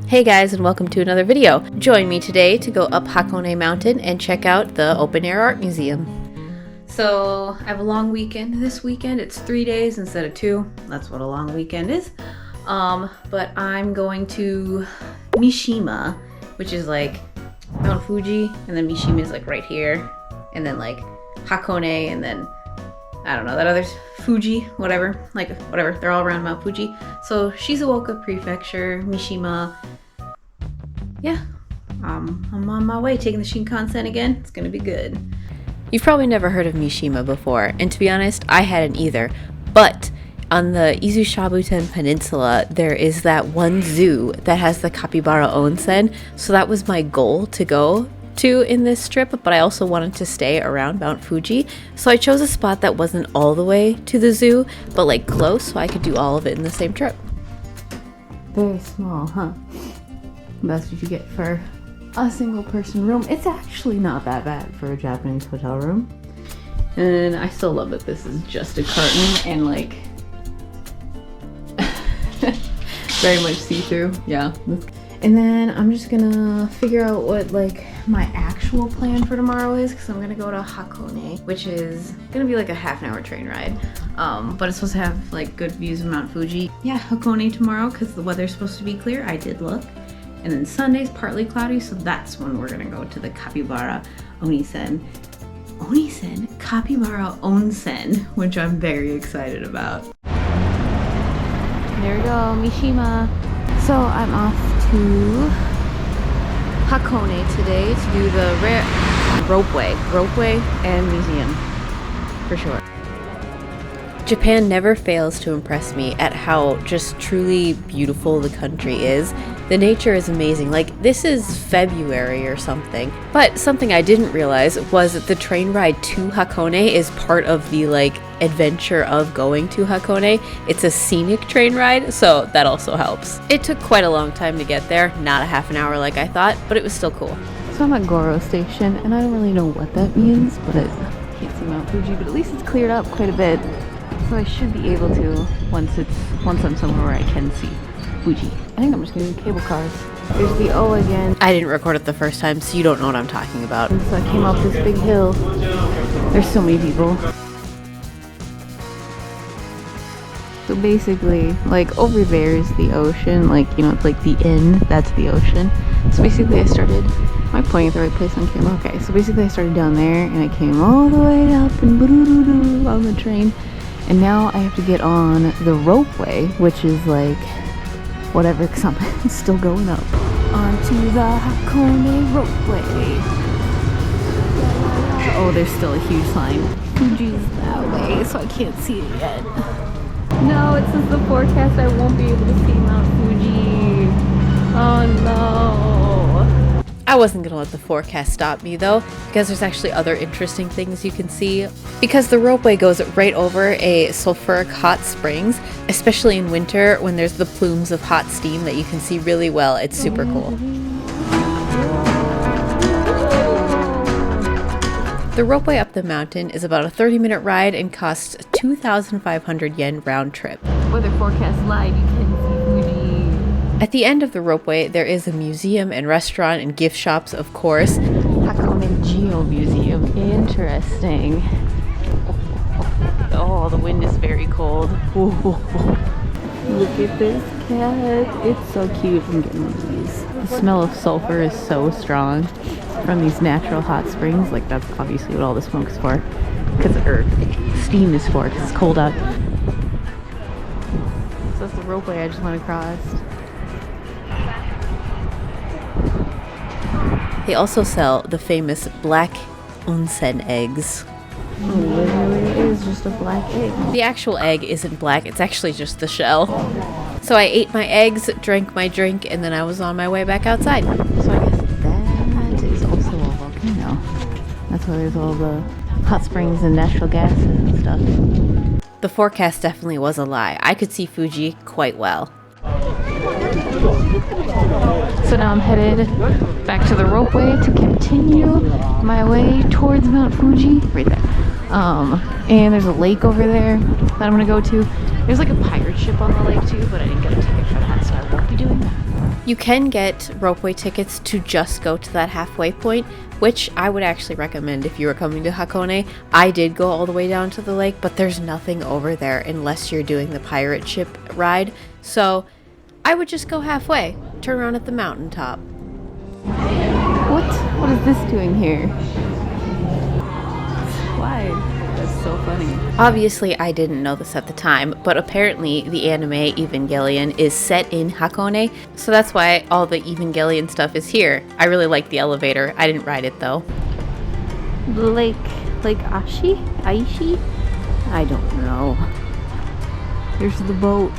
Hey guys, and welcome to another video. Join me today to go up Hakone Mountain and check out the open air art museum. So I have a long weekend this weekend. It's 3 days instead of 2. That's what a long weekend is. But I'm going to Mishima, which is like Mount Fuji, and then Mishima is like right here, and then like Hakone, and then I don't know, that other's Fuji, whatever, they're all around Mount Fuji. So Shizuoka Prefecture, Mishima. Yeah, I'm on my way, taking the Shinkansen again. It's gonna be good. You've probably never heard of Mishima before, and to be honest, I hadn't either. But on the Izushabuten Peninsula, there is that one zoo that has the Capybara Onsen, so that was my goal to go to in this trip, but I also wanted to stay around Mount Fuji, so I chose a spot that wasn't all the way to the zoo, but like close, so I could do all of it in the same trip. Very small, huh? That's what you get for a single person room. It's actually not that bad for a Japanese hotel room. And I still love that this is just a carton and like very much see-through. Yeah. And then I'm just gonna figure out what like my actual plan for tomorrow is, because I'm gonna go to Hakone, which is gonna be like a half-an-hour train ride. But it's supposed to have like good views of Mount Fuji. Yeah, Hakone tomorrow because the weather's supposed to be clear. I did look. And then Sunday's partly cloudy, so that's when we're gonna go to the Capybara Onsen. Capybara Onsen, which I'm very excited about. There we go, Mishima. So I'm off to Hakone today to do the ropeway and museum, for sure. Japan never fails to impress me at how just truly beautiful the country is. The nature is amazing. Like, this is February or something. But something I didn't realize was that the train ride to Hakone is part of the like adventure of going to Hakone. It's a scenic train ride, so that also helps. It took quite a long time to get there, not a half an hour like I thought, but it was still cool. So I'm at Goro Station, and I don't really know what that means, but I can't see Mount Fuji, but at least it's cleared up quite a bit. So I should be able to once I'm somewhere where I can see Fuji. I think I'm just gonna do cable cars. There's the O again. I didn't record it the first time, so you don't know what I'm talking about. And so I came up this big hill. There's so many people. So basically, like over there is the ocean, like, you know, it's like the end, that's the ocean. So basically am I pointing at the right place on camera? Okay, so basically I started down there and I came all the way up and on the train. And now I have to get on the ropeway, which is like, whatever, because I'm still going up. Onto the Hakone ropeway. Oh, there's still a huge line. Fuji's that way, so I can't see it yet. No, it says the forecast I won't be able to see Mount Fuji. Oh no. I wasn't gonna let the forecast stop me though, because there's actually other interesting things you can see. Because the ropeway goes right over a sulfuric hot springs, especially in winter when there's the plumes of hot steam that you can see really well. It's super cool. The ropeway up the mountain is about a 30-minute ride and costs 2,500 yen round trip. Weather forecast live, you can see Fuji. At the end of the ropeway, there is a museum and restaurant and gift shops, of course. Hakone Geo Museum. Interesting. Oh, the wind is very cold. Look at this cat. It's so cute. I'm getting one of these. The smell of sulfur is so strong from these natural hot springs. Like, that's obviously what all the smoke's for. Steam is for, because it's cold out. So that's the ropeway I just went across. They also sell the famous black onsen eggs. Oh, literally it is just a black egg. The actual egg isn't black, it's actually just the shell. So I ate my eggs, drank my drink, and then I was on my way back outside. So I guess that is also a volcano. That's why there's all the hot springs and natural gases and stuff. The forecast definitely was a lie. I could see Fuji quite well. So now I'm headed back to the ropeway to continue my way towards Mount Fuji, right there. And there's a lake over there that I'm gonna go to. There's like a pirate ship on the lake too, but I didn't get a ticket for that, so I won't be doing that. You can get ropeway tickets to just go to that halfway point, which I would actually recommend if you were coming to Hakone. I did go all the way down to the lake, but there's nothing over there unless you're doing the pirate ship ride. So I would just go halfway, turn around at the mountaintop. What is this doing here? Why? That's so funny. Obviously, I didn't know this at the time, but apparently the anime Evangelion is set in Hakone, so that's why all the Evangelion stuff is here. I really like the elevator. I didn't ride it though. Lake Aishi? I don't know. There's the boat.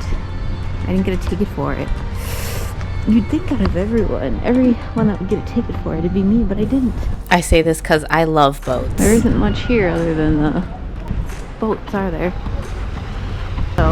I didn't get a ticket for it. You'd think out of everyone that would get a ticket for it, it'd be me, but I didn't. I say this because I love boats. There isn't much here other than the boats, are there? So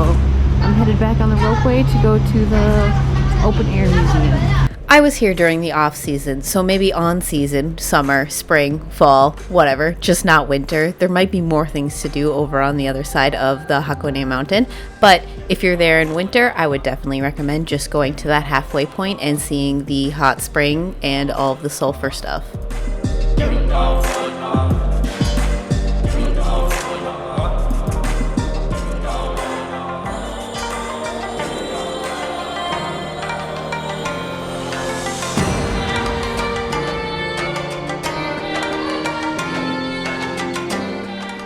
I'm headed back on the ropeway to go to the open air museum. I was here during the off season, so maybe on season, summer, spring, fall, whatever, just not winter. There might be more things to do over on the other side of the Hakone mountain, but if you're there in winter, I would definitely recommend just going to that halfway point and seeing the hot spring and all of the sulfur stuff.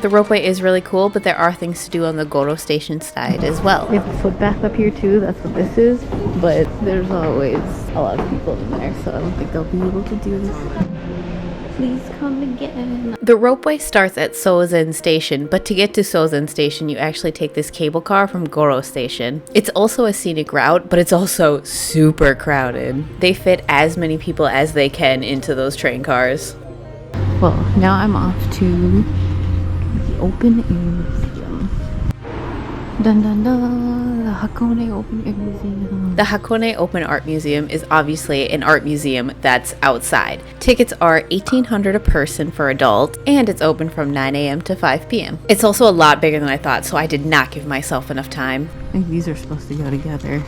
The ropeway is really cool, but there are things to do on the Goro station side as well. We have a foot bath up here too, that's what this is, but there's always a lot of people in there, so I don't think they'll be able to do this. Please come again. The ropeway starts at Sozen Station, but to get to Sozen Station, you actually take this cable car from Goro Station. It's also a scenic route, but it's also super crowded. They fit as many people as they can into those train cars. Well, now I'm off to Open Air Museum. Dun dun dun, the Hakone Open Air Museum. The Hakone Open Art Museum is obviously an art museum that's outside. Tickets are $1,800 a person for adults, and it's open from 9 a.m. to 5 p.m. It's also a lot bigger than I thought, so I did not give myself enough time. I think these are supposed to go together.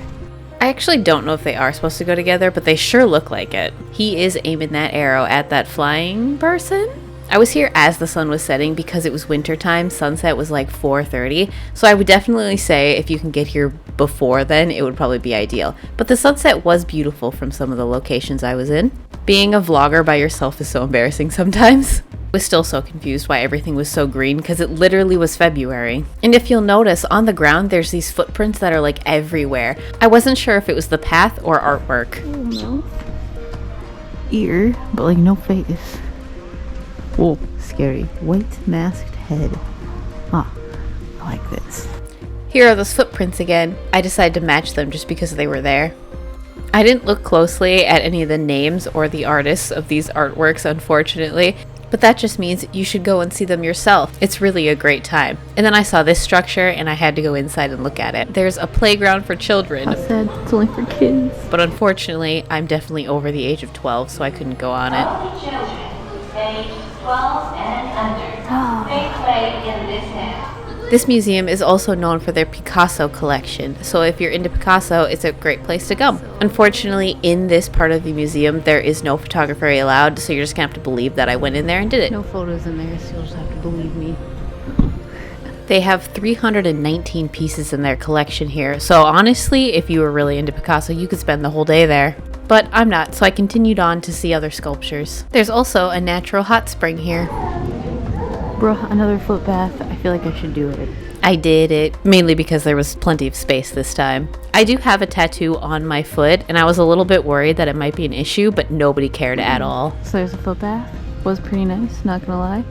I actually don't know if they are supposed to go together, but they sure look like it. He is aiming that arrow at that flying person. I was here as the sun was setting because it was winter time. Sunset was like 4:30, so I would definitely say if you can get here before then, it would probably be ideal. But the sunset was beautiful from some of the locations I was in. Being a vlogger by yourself is so embarrassing sometimes. I was still so confused why everything was so green because it literally was February. And if you'll notice, on the ground there's these footprints that are like everywhere. I wasn't sure if it was the path or artwork. Oh, mouth. Ear, but like no face. Oh, scary. White masked head. Ah, I like this. Here are those footprints again. I decided to match them just because they were there. I didn't look closely at any of the names or the artists of these artworks, unfortunately, but that just means you should go and see them yourself. It's really a great time. And then I saw this structure and I had to go inside and look at it. There's a playground for children. I said it's only for kids. But unfortunately, I'm definitely over the age of 12, so I couldn't go on it. Children, age 12 and under, may play in this house. This museum is also known for their Picasso collection, so if you're into Picasso, it's a great place to go. Unfortunately, in this part of the museum, there is no photography allowed, so you're just gonna have to believe that I went in there and did it. No photos in there, so you'll just have to believe me. They have 319 pieces in their collection here, so honestly, if you were really into Picasso, you could spend the whole day there. But I'm not, so I continued on to see other sculptures. There's also a natural hot spring here. Bruh, another foot bath. I feel like I should do it. I did it, mainly because there was plenty of space this time. I do have a tattoo on my foot, and I was a little bit worried that it might be an issue, but nobody cared at all. So there's a foot bath. Was pretty nice, not gonna lie.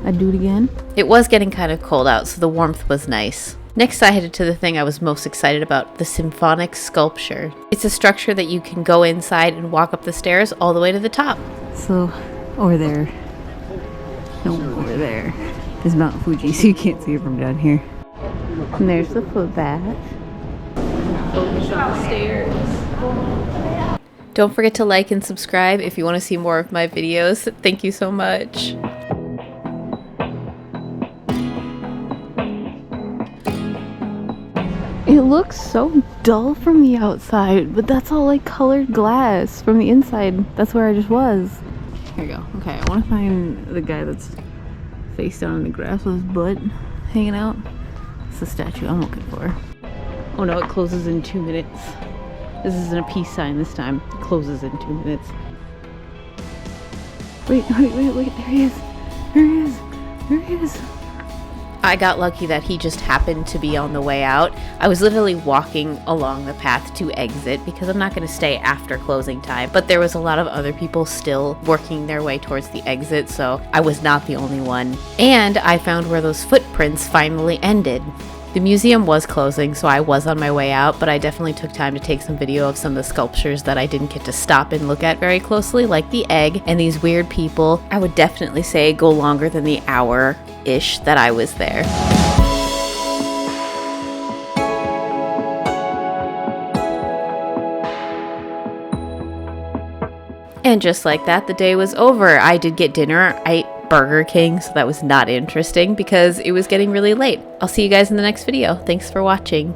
I'd do it again. It was getting kind of cold out, so the warmth was nice. Next, I headed to the thing I was most excited about, the symphonic sculpture. It's a structure that you can go inside and walk up the stairs all the way to the top. So, over there. No, over there is Mt.Fuji, so you can't see it from down here. And there's the foot bath. Focus on the stairs. Don't forget to like and subscribe if you want to see more of my videos. Thank you so much. It looks so dull from the outside, but that's all like colored glass from the inside. That's where I just was. Here we go. Okay, I want to find the guy that's face down in the grass with his butt hanging out. It's the statue I'm looking for. Oh no, it closes in 2 minutes. This isn't a peace sign this time. It closes in 2 minutes. Wait, there he is. There he is. I got lucky that he just happened to be on the way out. I was literally walking along the path to exit because I'm not going to stay after closing time. But there was a lot of other people still working their way towards the exit, so I was not the only one. And I found where those footprints finally ended. The museum was closing, so I was on my way out, but I definitely took time to take some video of some of the sculptures that I didn't get to stop and look at very closely, like the egg and these weird people. I would definitely say go longer than the hour-ish that I was there. And just like that, the day was over. I did get dinner. I ate Burger King, so that was not interesting because it was getting really late. I'll see you guys in the next video. Thanks for watching.